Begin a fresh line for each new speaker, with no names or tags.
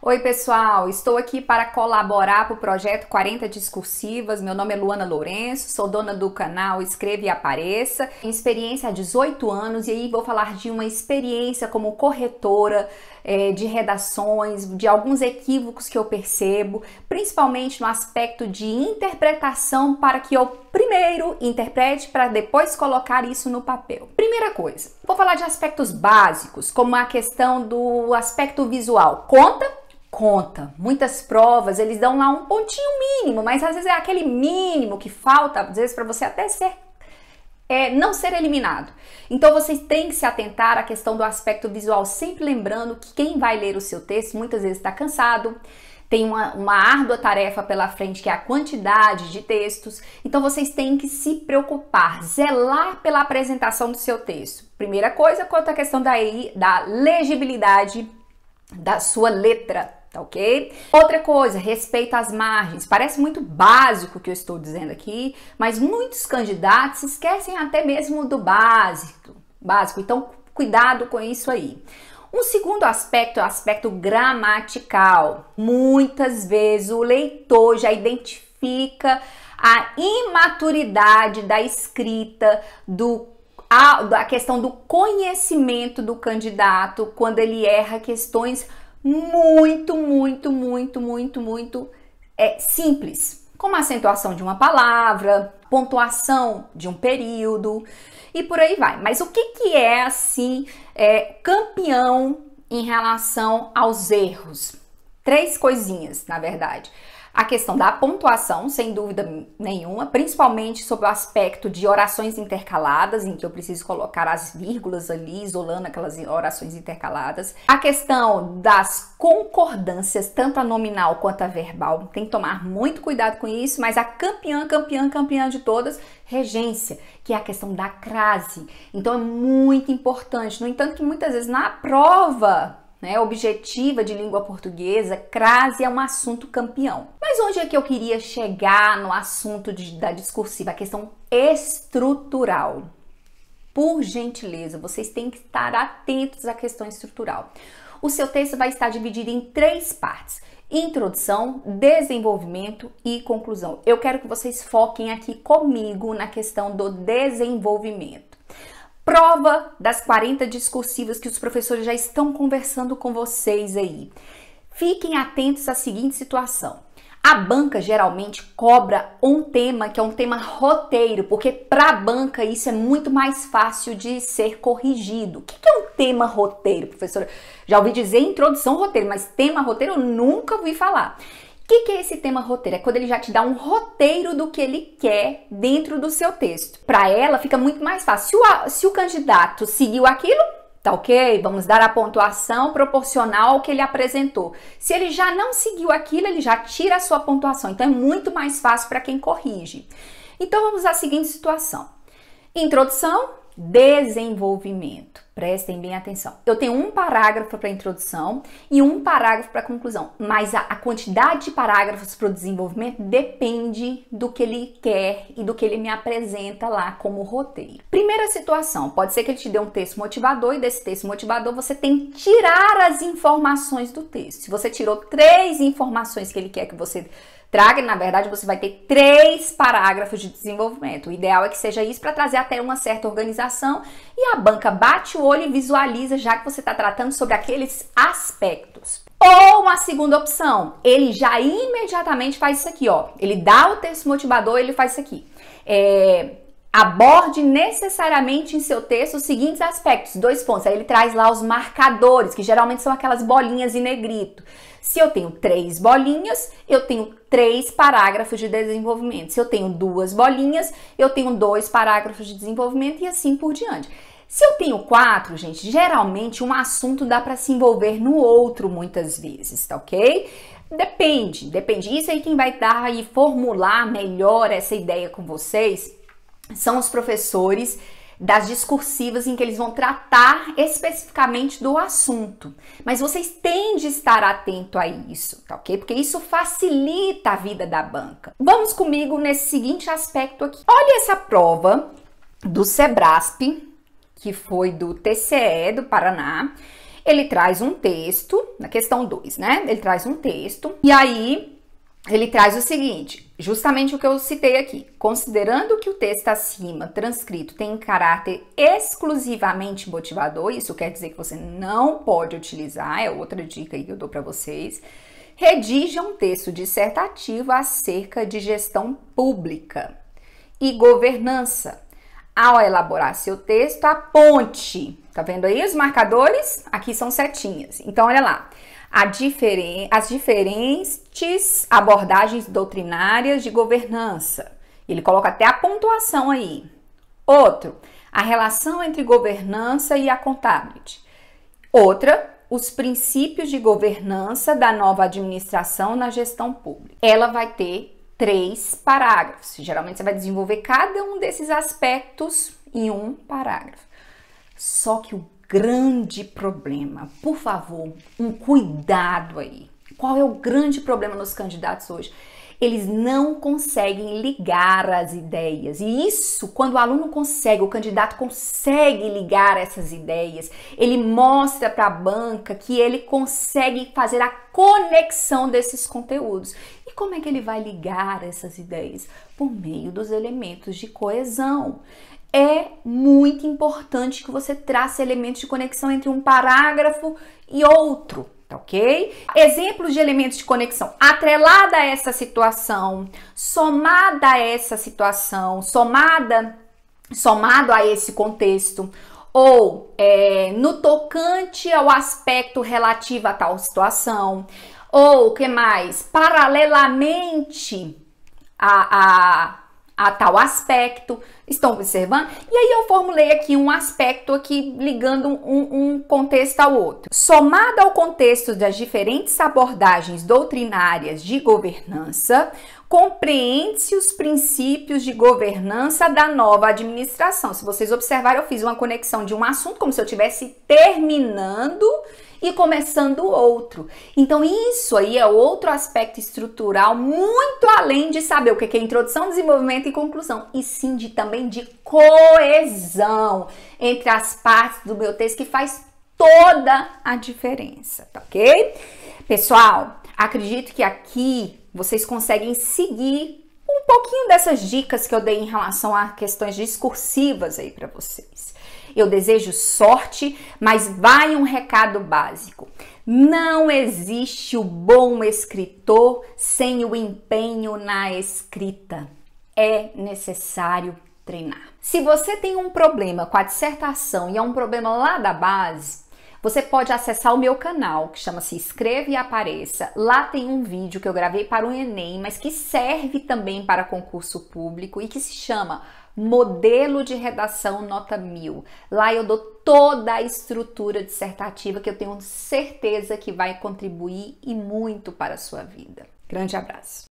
Oi pessoal, estou aqui para colaborar para o projeto 40 Discursivas. Meu nome é Luana Lourenço, sou dona do canal Escreva e Apareça. Tenho experiência há 18 anos e aí vou falar de uma experiência como corretora de redações, de alguns equívocos que eu percebo, principalmente no aspecto de interpretação, para que eu primeiro interprete para depois colocar isso no papel. Primeira coisa, vou falar de aspectos básicos, como a questão do aspecto visual. Conta. Muitas provas, eles dão lá um pontinho mínimo, mas às vezes é aquele mínimo que falta, às vezes, para você até não ser eliminado. Então, vocês têm que se atentar à questão do aspecto visual, sempre lembrando que quem vai ler o seu texto muitas vezes está cansado, tem uma árdua tarefa pela frente, que é a quantidade de textos. Então, vocês têm que se preocupar, zelar pela apresentação do seu texto. Primeira coisa, quanto à questão da legibilidade da sua letra. Tá ok? Outra coisa, respeito às margens. Parece muito básico o que eu estou dizendo aqui, mas muitos candidatos esquecem até mesmo do básico. Então, cuidado com isso aí. Um segundo aspecto é o aspecto gramatical. Muitas vezes o leitor já identifica a imaturidade da escrita, a questão do conhecimento do candidato quando ele erra questões muito simples, como a acentuação de uma palavra, pontuação de um período e por aí vai. Mas o que é assim campeão em relação aos erros? Três coisinhas, na verdade. A questão da pontuação, sem dúvida nenhuma, principalmente sobre o aspecto de orações intercaladas, em que eu preciso colocar as vírgulas ali, isolando aquelas orações intercaladas. A questão das concordâncias, tanto a nominal quanto a verbal, tem que tomar muito cuidado com isso, mas a campeã de todas, regência, que é a questão da crase. Então é muito importante. No entanto, que muitas vezes na prova objetiva de língua portuguesa, crase é um assunto campeão. Mas onde é que eu queria chegar no assunto da discursiva? A questão estrutural. Por gentileza, vocês têm que estar atentos à questão estrutural. O seu texto vai estar dividido em três partes: introdução, desenvolvimento e conclusão. Eu quero que vocês foquem aqui comigo na questão do desenvolvimento. Prova das 40 discursivas que os professores já estão conversando com vocês aí. Fiquem atentos à seguinte situação. A banca geralmente cobra um tema que é um tema roteiro, porque para a banca isso é muito mais fácil de ser corrigido. O que é um tema roteiro, professora? Já ouvi dizer introdução roteiro, mas tema roteiro eu nunca ouvi falar. O que é esse tema roteiro? É quando ele já te dá um roteiro do que ele quer dentro do seu texto. Para ela fica muito mais fácil. Se o candidato seguiu aquilo, tá ok? Vamos dar a pontuação proporcional ao que ele apresentou. Se ele já não seguiu aquilo, ele já tira a sua pontuação. Então é muito mais fácil para quem corrige. Então vamos à seguinte situação. Introdução, desenvolvimento. Prestem bem atenção. Eu tenho um parágrafo para a introdução e um parágrafo para a conclusão, mas a quantidade de parágrafos para o desenvolvimento depende do que ele quer e do que ele me apresenta lá como roteiro. Primeira situação, pode ser que ele te dê um texto motivador e desse texto motivador você tem que tirar as informações do texto. Se você tirou 3 informações que ele quer que você traga, na verdade você vai ter 3 parágrafos de desenvolvimento. O ideal é que seja isso para trazer até uma certa organização e a banca bate o olho e visualiza, já que você está tratando sobre aqueles aspectos. Ou uma segunda opção, ele já imediatamente faz isso aqui, ó. Ele dá o texto motivador, ele faz isso aqui. Aborde necessariamente em seu texto os seguintes aspectos, 2 pontos. Aí ele traz lá os marcadores, que geralmente são aquelas bolinhas em negrito. Se eu tenho 3 bolinhas, eu tenho 3 parágrafos de desenvolvimento. Se eu tenho 2 bolinhas, eu tenho 2 parágrafos de desenvolvimento e assim por diante. Se eu tenho 4, gente, geralmente um assunto dá para se envolver no outro muitas vezes, tá ok? Depende. Isso aí quem vai dar e formular melhor essa ideia com vocês são os professores das discursivas, em que eles vão tratar especificamente do assunto. Mas vocês têm de estar atento a isso, tá ok? Porque isso facilita a vida da banca. Vamos comigo nesse seguinte aspecto aqui. Olha essa prova do Sebrasp, que foi do TCE do Paraná, Ele traz um texto, na questão 2, né? Ele traz um texto e aí ele traz o seguinte, justamente o que eu citei aqui. Considerando que o texto acima, transcrito, tem caráter exclusivamente motivador, isso quer dizer que você não pode utilizar, é outra dica aí que eu dou para vocês. Redija um texto dissertativo acerca de gestão pública e governança. Ao elaborar seu texto, aponte. Tá vendo aí os marcadores? Aqui são setinhas. Então, olha lá. As diferentes abordagens doutrinárias de governança. Ele coloca até a pontuação aí. Outro, a relação entre governança e accountability. Outra, os princípios de governança da nova administração na gestão pública. Ela vai ter 3 parágrafos. Geralmente você vai desenvolver cada um desses aspectos em um parágrafo. Só que o grande problema, por favor, um cuidado aí. Qual é o grande problema nos candidatos hoje? Eles não conseguem ligar as ideias. E isso, quando o aluno consegue, o candidato consegue ligar essas ideias, ele mostra para a banca que ele consegue fazer a conexão desses conteúdos. E como é que ele vai ligar essas ideias? Por meio dos elementos de coesão. É muito importante que você traça elementos de conexão entre um parágrafo e outro, tá ok? Exemplos de elementos de conexão. Atrelada a essa situação, somada a essa situação, somado a esse contexto, ou no tocante ao aspecto relativo a tal situação, ou o que mais? Paralelamente a tal aspecto. Estão observando? E aí eu formulei aqui um aspecto aqui ligando um contexto ao outro. Somado ao contexto das diferentes abordagens doutrinárias de governança, compreende-se os princípios de governança da nova administração. Se vocês observarem, eu fiz uma conexão de um assunto como se eu estivesse terminando e começando outro. Então isso aí é outro aspecto estrutural, muito além de saber o que é introdução, desenvolvimento e conclusão, e sim também de coesão entre as partes do meu texto, que faz toda a diferença, tá ok? Pessoal, acredito que aqui vocês conseguem seguir um pouquinho dessas dicas que eu dei em relação a questões discursivas aí para vocês. Eu desejo sorte, mas vai um recado básico. Não existe o bom escritor sem o empenho na escrita. É necessário treinar. Se você tem um problema com a dissertação e é um problema lá da base, você pode acessar o meu canal, que chama-se Escreva e Apareça. Lá tem um vídeo que eu gravei para o Enem, mas que serve também para concurso público e que se chama Modelo de Redação Nota 1000. Lá eu dou toda a estrutura dissertativa que eu tenho certeza que vai contribuir e muito para a sua vida. Grande abraço!